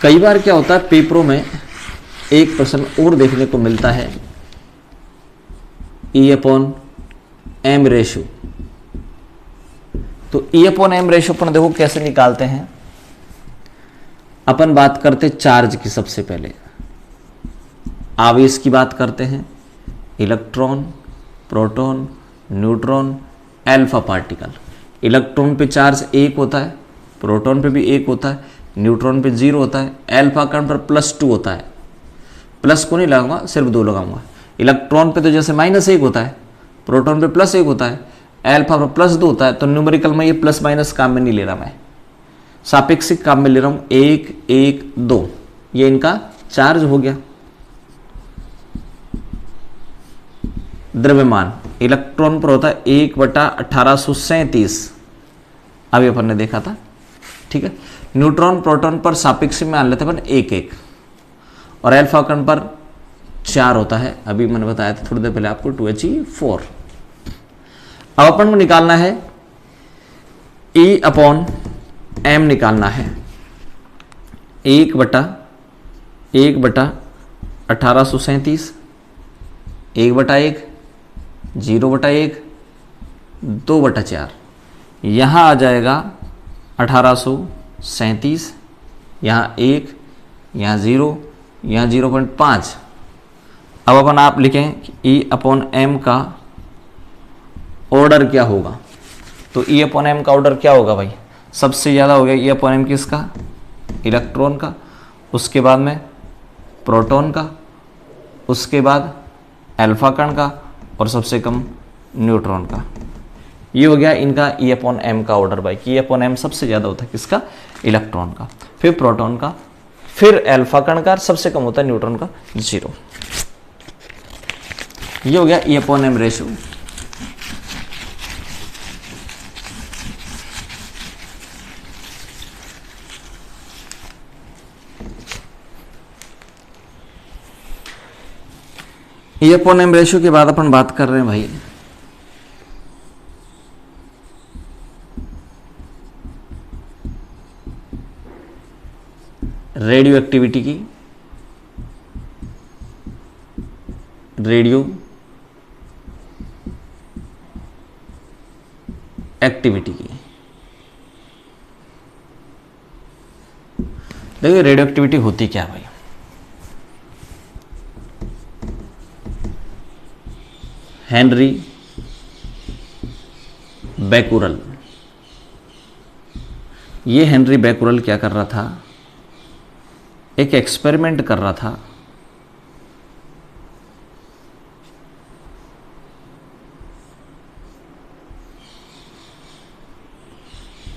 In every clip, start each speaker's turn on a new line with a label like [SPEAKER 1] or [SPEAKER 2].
[SPEAKER 1] कई बार क्या होता है पेपरों में एक प्रश्न और देखने को मिलता है, E/m रेशो। तो E/m रेशो पर देखो कैसे निकालते हैं। अपन बात करते चार्ज की, सबसे पहले आवेश की बात करते हैं, electron, proton, neutron, alpha particle. Electron पे चार्ज 1 होता है, प्रोटॉन पे भी 1 होता है, न्यूट्रॉन पे 0 होता है, अल्फा कण पर +2 होता है। प्लस को नहीं लगाऊंगा, सिर्फ 2 लगाऊंगा। इलेक्ट्रॉन पे तो जैसे -1 होता है, प्रोटॉन पे +1 होता है, अल्फा पर +2 होता है। तो न्यूमेरिकल में ये प्लस माइनस काम में नहीं ले रहा, मैं सापेक्षिक काम में ले रहा हूं। 1 1 2 ये इनका चार्ज हो गया। द्रव्यमान इलेक्ट्रॉन पर होता है 1/1837, अभी अपन ने देखा था, ठीक है। न्यूट्रॉन प्रोटॉन पर सापेक्षिक में आन लेते हैं 1 1, और अल्फा कण पर 4 होता है। अभी मैंने बताया था थोड़ी देर पहले आपको 2He4। अब अपन को निकालना है E/m निकालना है। 1/1837, 1/1, 0/1, 2/4। यहाँ आ जाएगा 1837, यहाँ 1, यहाँ 0, यहाँ 0.5। अब अपन आप लिखें कि E/m का ऑर्डर क्या होगा। तो E/m का ऑर्डर क्या होगा भाई, सबसे ज़्यादा हो गया E/m किसका, इलेक्ट्रॉन का, उसके बाद में प्रोटॉन का, उसके बाद अल्फा कण का, और सबसे कम न्यूट्रॉन का। ये हो गया इनका E/m का ऑर्डर भाई, कि E/m सबसे ज़्यादा होता है किसका, इलेक्ट्रॉन का, फिर प्रोटॉन का, फिर अल्फा कण का, सबसे कम होता है न्यूट्रॉन का 0। ये हो गया E/m रेशो। E/m रेशो के बाद अपन बात कर रहे हैं भाई रेडियो एक्टिविटी की। रेडियो एक्टिविटी की देखिए रेडियो एक्टिविटी होती क्या भाई, हेनरी बैकुरल। ये हेनरी बैकुरल क्या कर रहा था, एक एक्सपेरिमेंट कर रहा था।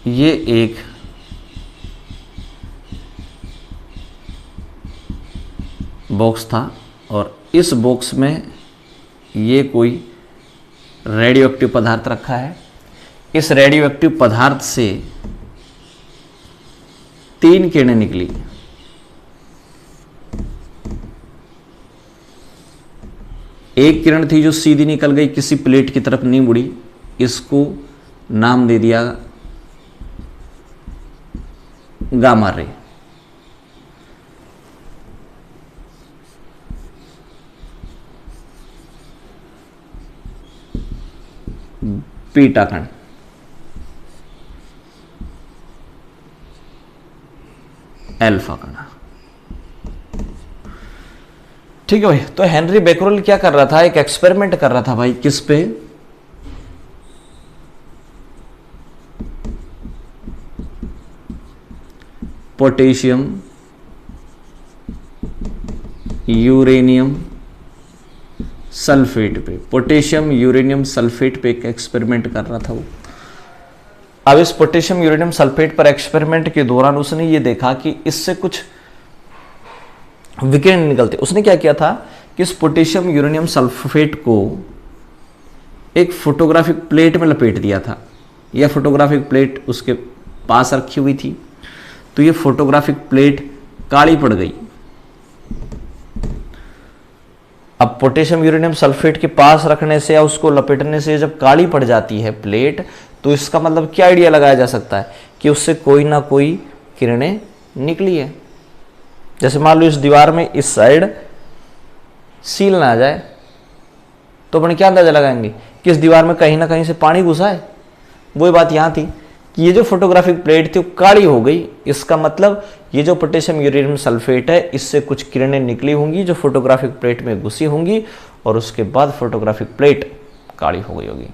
[SPEAKER 1] ये एक बॉक्स था, और इस बॉक्स में ये कोई रेडियो एक्टिव पदार्थ रखा है। इस रेडियो एक्टिव पदार्थ से 3 किरणें निकली। एक किरण थी जो सीधी निकल गई, किसी प्लेट की तरफ नहीं मुड़ी, इसको नाम दे दिया गामा रे। बीटा कण, अल्फा कण। ठीक है भाई। तो हेनरी बैकुरल क्या कर रहा था, एक एक्सपेरिमेंट कर रहा था भाई, किस पे, पोटेशियम यूरेनियम सल्फेट पे। पोटेशियम यूरेनियम सल्फेट पे एक एक्सपेरिमेंट कर रहा था वो। अब इस पोटेशियम यूरेनियम सल्फेट पर एक्सपेरिमेंट के दौरान उसने ये देखा कि इससे कुछ विकिरण निकलते। उसने क्या किया था कि इस पोटेशियम यूरेनियम सल्फेट को एक फोटोग्राफिक प्लेट में लपेट दिया था। यह फोटोग्राफिक प्लेट उसके पास रखी हुई थी, तो ये फोटोग्राफिक प्लेट काली पड़ गई। अब पोटेशियम यूरेनियम सल्फेट के पास रखने से या उसको लपेटने से जब काली पड़ जाती है प्लेट, तो इसका मतलब क्या आइडिया लगाया जा सकता है कि उससे कोई ना कोई किरणें निकली है। जैसे मान लो इस दीवार में इस साइड सील ना आ जाए तो अपन क्या अंदाजा लगाएंगे कि इस दीवार में कहीं ना कहीं से पानी घुसा है। वही बात यहाँ थी कि ये जो फोटोग्राफिक प्लेट थी वो काली हो गई, इसका मतलब ये जो पोटेशियम यूरेनियम सल्फेट है इससे कुछ किरणें निकली होंगी जो फोटोग्राफिक प्लेट में घुसी होंगी और उसके बाद फोटोग्राफिक प्लेट काली हो गई होगी।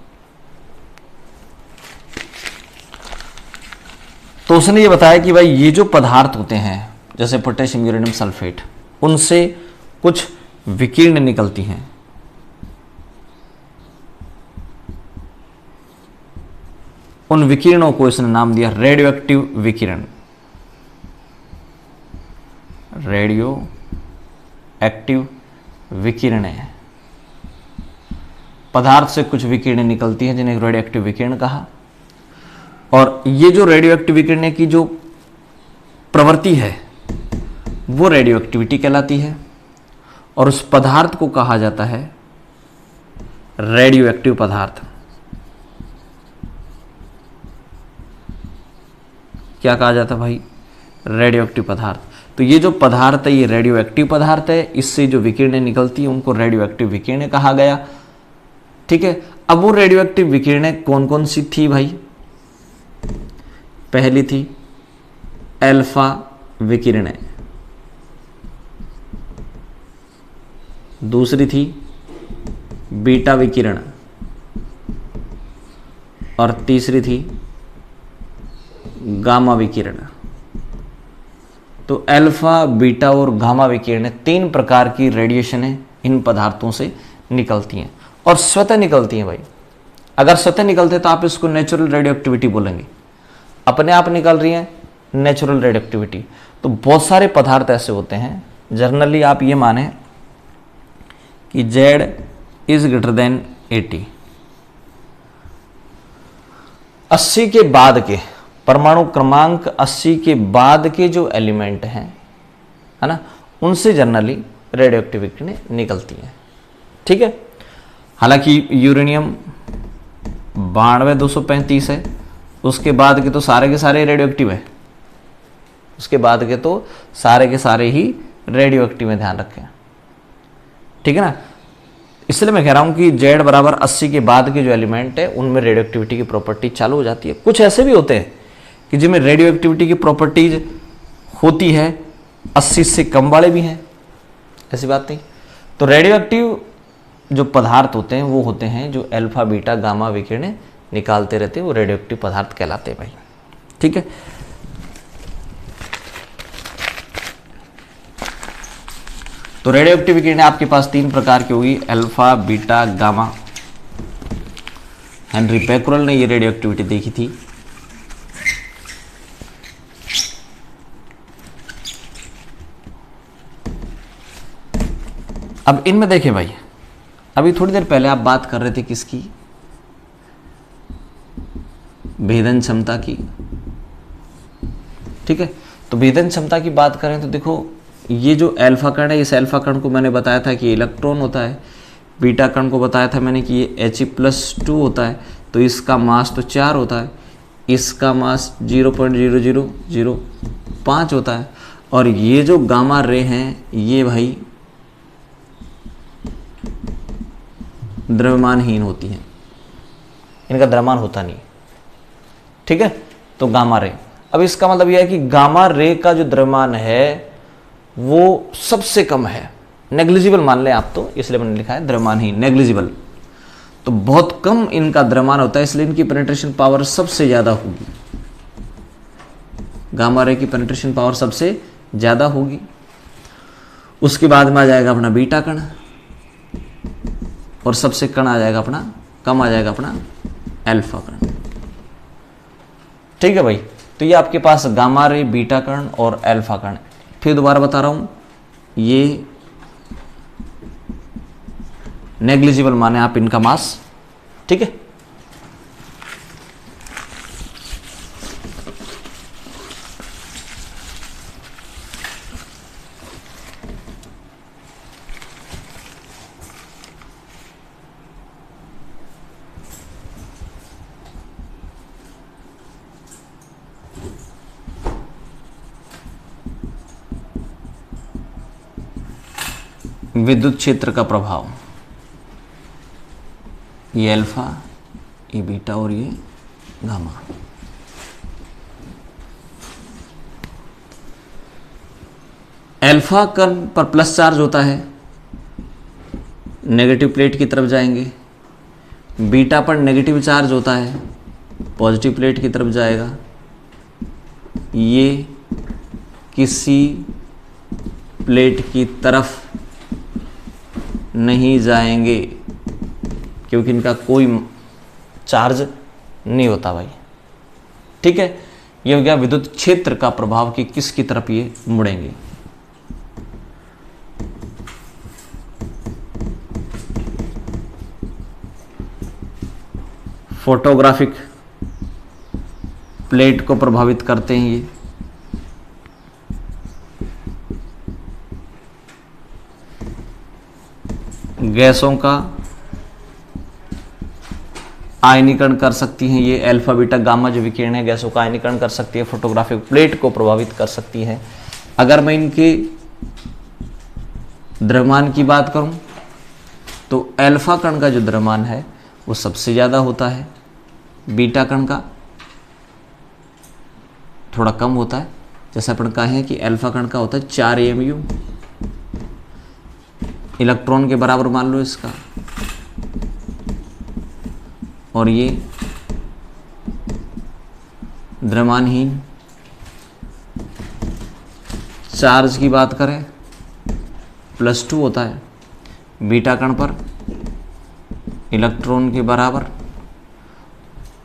[SPEAKER 1] तो उसने ये बताया कि भाई ये जो पदार्थ होते हैं जैसे पोटेशियम यूरेनियम सल्फेट, उनसे कुछ विकिरण निकलती हैं। उन विकिरणों को इसने नाम दिया रेडियो एक्टिव विकिरण। रेडियो एक्टिव विकिरणें, पदार्थ से कुछ विकिरणें निकलती हैं जिन्हें रेडियो एक्टिव विकिरण कहा। और ये जो रेडियो एक्टिव विकिरणें की जो प्रवृत्ति है वो रेडियो एक्टिविटी कहलाती है और उस पदार्थ को कहा जाता है रेडियो एक्टिव पदार्थ। क्या कहा जाता है भाई? रेडियो एक्टिव पदार्थ। तो ये जो पदार्थ है ये रेडियो एक्टिव पदार्थ है, इससे जो विकिरणें निकलती हैं उनको रेडियो एक्टिव विकिरणें कहा गया। ठीक है, अब वो रेडियो एक्टिव विकिरणें कौन कौन सी थी भाई? पहली थी अल्फा विकिरणें, दूसरी थी बीटा विकिरण और तीसरी थी गामा विकिरण। तो अल्फा, बीटा और गामा विकिरणें तीन प्रकार की रेडिएशनें इन पदार्थों से निकलती हैं और स्वतः निकलती हैं भाई। अगर स्वतः निकलते तो आप इसको नेचुरल रेडियो एक्टिविटी बोलेंगे, अपने आप निकल रही है नेचुरल रेडियो एक्टिविटी। तो बहुत सारे पदार्थ ऐसे होते हैं, जनरली आप ये माने कि Z इज ग्रेटर देन 80, 80 के बाद के परमाणु क्रमांक 80 के बाद के जो एलिमेंट हैं, है ना, उनसे जनरली रेडियो एक्टिव विकिरणें निकलती हैं। ठीक है, हालांकि यूरेनियम 92,235 है, उसके बाद के तो सारे के सारे रेडियो एक्टिव है, उसके बाद के तो सारे के सारे ही रेडियो एक्टिव में, ध्यान रखें। ठीक है ना, इसलिए मैं कह रहा हूं कि Z बराबर 80 के बाद के जो एलिमेंट है उनमें रेडियो एक्टिविटी की प्रॉपर्टी चालू हो जाती है। कुछ ऐसे भी होते हैं कि जिनमें रेडियो एक्टिविटी की प्रॉपर्टीज होती है 80 से कम वाले भी हैं, ऐसी बात नहीं। तो रेडियो एक्टिव जो पदार्थ होते हैं वो होते हैं जो अल्फा, बीटा, गामा विकिरणें निकालते रहते हैं, वो रेडियो एक्टिव पदार्थ कहलाते हैं भाई। ठीक है, तो रेडियो एक्टिव विकिरणें आपके पास तीन प्रकार की होगी, alpha, beta, gamma. Henry Becquerel ने ये रेडियो एक्टिविटी देखी थी। अब इनमें देखें भाई, अभी थोड़ी देर पहले आप बात कर रहे थे किसकी? भेदन क्षमता की। ठीक है, तो भेदन क्षमता की बात करें तो देखो, ये जो अल्फा कण है, इस अल्फा कण को मैंने बताया था कि इलेक्ट्रॉन होता है, बीटा कण को बताया था मैंने कि ये He+2 होता है, तो इसका मास तो 4 होता है, इसका मास 0.0005 होता है, और ये जो गामा रे हैं ये भाई द्रव्यमानहीन होती हैं, इनका द्रव्यमान होता नहीं। ठीक है, तो गामा रे, अब इसका मतलब यह है कि गामा रे का जो द्रव्यमान है वो सबसे कम है, नेग्लिजिबल मान लें आप, तो इसलिए मैंने लिखा है द्रव्यमानहीन, नेग्लिजिबल। तो बहुत कम इनका द्रव्यमान होता है, इसलिए इनकी पेनिट्रेशन पावर सबसे ज्यादा होगी, गामा रे की पेनिट्रेशन पावर सबसे ज्यादा होगी। उसके बाद में आ जाएगा अपना बीटा कण, और सबसे कण आ जाएगा अपना, कम आ जाएगा अपना अल्फा कण। ठीक है भाई, तो ये आपके पास गामा रे, बीटा कण और अल्फा कण। फिर दोबारा बता रहा हूं, ये नेग्लिजिबल माने आप इनका मास। ठीक है, विद्युत क्षेत्र का प्रभाव, ये अल्फा, ये बीटा और ये गामा। अल्फा कण पर प्लस चार्ज होता है, नेगेटिव प्लेट की तरफ जाएंगे। बीटा पर नेगेटिव चार्ज होता है, पॉजिटिव प्लेट की तरफ जाएगा। ये किसी प्लेट की तरफ नहीं जाएंगे क्योंकि इनका कोई चार्ज नहीं होता भाई। ठीक है, ये हो गया विद्युत क्षेत्र का प्रभाव कि किसकी तरफ ये मुड़ेंगे। फोटोग्राफिक प्लेट को प्रभावित करते हैं ये। गैसों का आयनीकरण कर सकती हैं ये, अल्फा बीटा गामा जो विकिरण है गैसों का आयनीकरण कर सकती है, फोटोग्राफिक प्लेट को प्रभावित कर सकती है। अगर मैं इनके द्रव्यमान की बात करूं तो अल्फा कण का जो द्रव्यमान है वो सबसे ज़्यादा होता है, बीटा कण का थोड़ा कम होता है। जैसे अपन कहे हैं कि अल्फा कण का होता है 4 AMU, इलेक्ट्रॉन के बराबर मान लो इसका, और ये द्रव्यमानहीन। चार्ज की बात करें +2 होता है बीटा कण पर, इलेक्ट्रॉन के बराबर,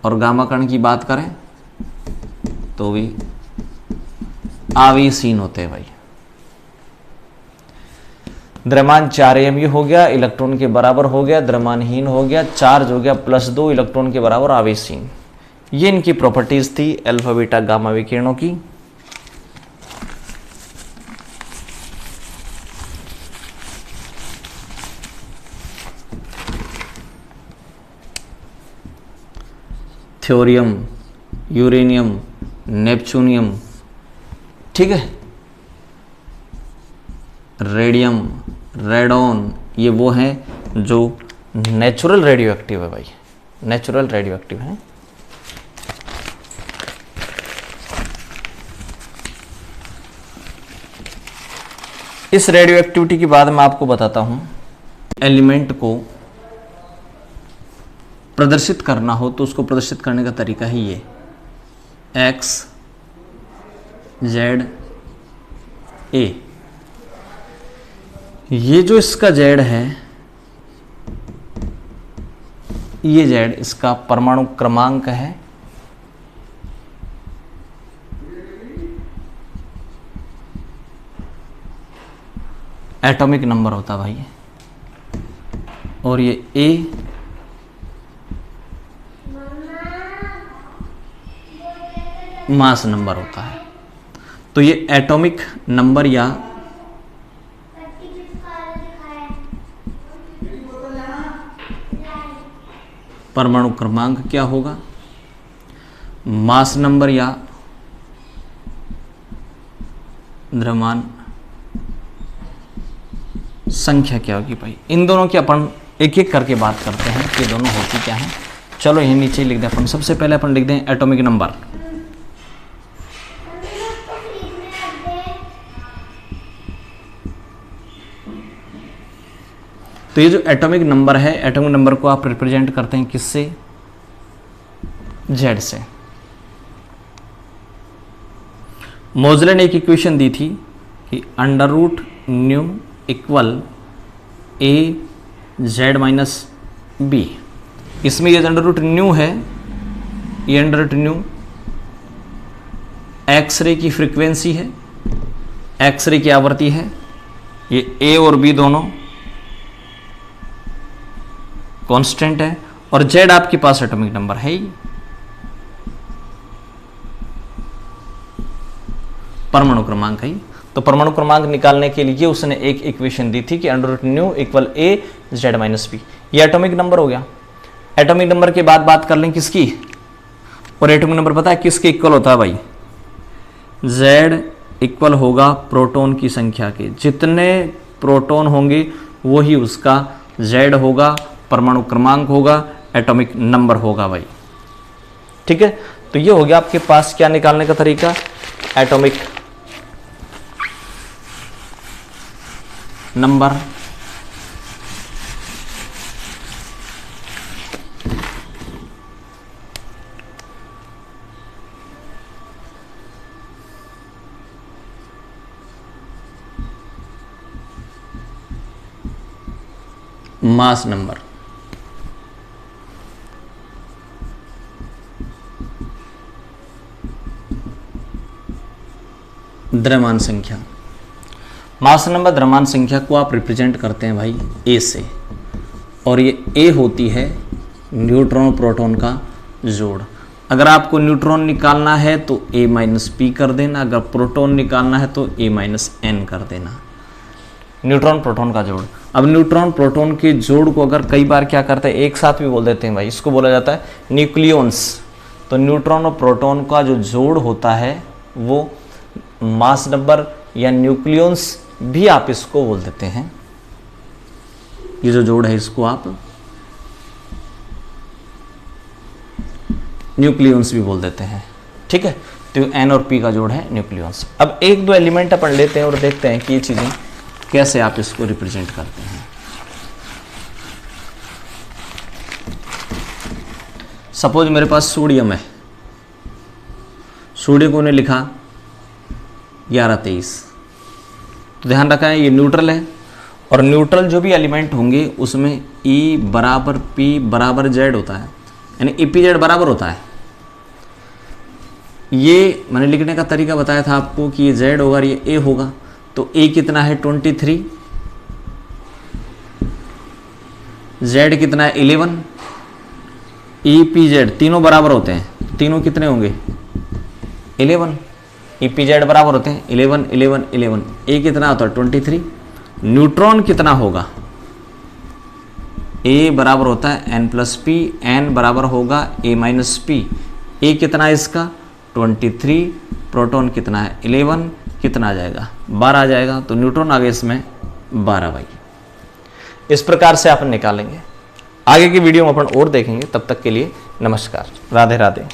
[SPEAKER 1] और गामा कण की बात करें तो भी आवेशहीन होते हैं भाई। द्रव्यमान 4 AMU हो गया, इलेक्ट्रॉन के बराबर हो गया, द्रव्यमानहीन हो गया, चार्ज हो गया +2, इलेक्ट्रॉन के बराबर, आवेशहीन। ये इनकी प्रॉपर्टीज थी अल्फा बीटा गामा विकिरणों की। थ्योरियम, यूरेनियम, नेपच्यूनियम, ठीक है, रेडियम, रेडॉन, ये वो हैं जो नेचुरल रेडियो एक्टिव है भाई, नेचुरल रेडियो एक्टिव है। इस रेडियो एक्टिविटी के बाद मैं आपको बताता हूं, एलिमेंट को प्रदर्शित करना हो तो उसको प्रदर्शित करने का तरीका ही ये, X, Z, A। ये जो इसका Z है, ये Z इसका परमाणु क्रमांक है, एटॉमिक नंबर होता भाई, और ये A मास नंबर होता है। तो ये एटॉमिक नंबर या परमाणु क्रमांक क्या होगा, मास नंबर या द्रव्यमान संख्या क्या होगी भाई। इन दोनों की अपन एक एक करके बात करते हैं कि दोनों होती क्या है। चलो यहीं नीचे लिख दें अपन। सबसे पहले अपन लिख दें एटॉमिक नंबर। तो ये जो एटॉमिक नंबर है, एटॉमिक नंबर को आप रिप्रेजेंट करते हैं किससे, Z से। मोजले ने एक इक्वेशन दी थी कि √μ = AZ-B। इसमें ये √μ है, ये √μ एक्सरे की फ्रीक्वेंसी है, एक्सरे की आवृत्ति है। ये A और B दोनों कांस्टेंट है, और Z आपके पास एटॉमिक नंबर है ही, परमाणु क्रमांक है। तो परमाणु क्रमांक निकालने के लिए उसने एक इक्वेशन दी थी कि √μ = AZ-B। ये एटॉमिक नंबर हो गया। एटॉमिक नंबर के बाद बात कर लें किसकी, और एटॉमिक नंबर पता है किसके इक्वल होता है भाई, Z इक्वल होगा प्रोटॉन की संख्या के। जितने प्रोटॉन होंगे वही उसका Z होगा, परमाणु क्रमांक होगा, एटॉमिक नंबर होगा भाई। ठीक है, तो ये हो गया आपके पास क्या निकालने का तरीका, एटॉमिक नंबर। Mass number. द्रव्यमान संख्या। मास नंबर द्रव्यमान संख्या को आप रिप्रेजेंट करते हैं भाई ए से, और ये ए होती है न्यूट्रॉन प्रोटॉन का जोड़। अगर आपको न्यूट्रॉन निकालना है तो a माइनस पी कर देना, अगर प्रोटॉन निकालना है तो a माइनस एन कर देना। न्यूट्रॉन प्रोटॉन का जोड़। अब न्यूट्रॉन प्रोटॉन के जोड़ को अगर कई बार क्या करते हैं, एक साथ भी बोल देते हैं भाई, इसको बोला जाता है न्यूक्लियॉन्स। तो न्यूट्रॉन और प्रोटॉन का जो जोड़ होता है वो मास नंबर या न्यूक्लियॉन्स भी आप इसको बोल देते हैं। ये जो जोड़ है इसको आप न्यूक्लियॉन्स भी बोल देते हैं। ठीक है, तो एन और पी का जोड़ है न्यूक्लियॉन्स। अब एक दो एलिमेंट अपन लेते हैं और देखते हैं कि ये चीजें कैसे आप इसको रिप्रेजेंट करते हैं। सपोज मेरे पास सोडियम है, सोडियम को ने लिखा 1123, तो ध्यान रखा है ये न्यूट्रल है, और न्यूट्रल जो भी एलिमेंट होंगे उसमें E बराबर P बराबर Z होता है, यानी EPZ बराबर होता है। ये मैंने लिखने का तरीका बताया था आपको कि ये Z होगा और ये A होगा। तो A कितना है 23, Z कितना है 11, EPZ तीनों बराबर होते हैं, तीनों कितने होंगे 11, EPZ बराबर होते हैं 11 11 11। A कितना होता है 23। न्यूट्रॉन कितना होगा, A बराबर होता है n प्लस पी, n बराबर होगा A माइनस पी। A कितना है इसका 23, प्रोटॉन कितना है 11, कितना आ जाएगा 12 आ जाएगा। तो न्यूट्रॉन आ गए इसमें 12 भाई। इस प्रकार से अपन निकालेंगे। आगे की वीडियो में अपन और देखेंगे, तब तक के लिए नमस्कार, राधे राधे।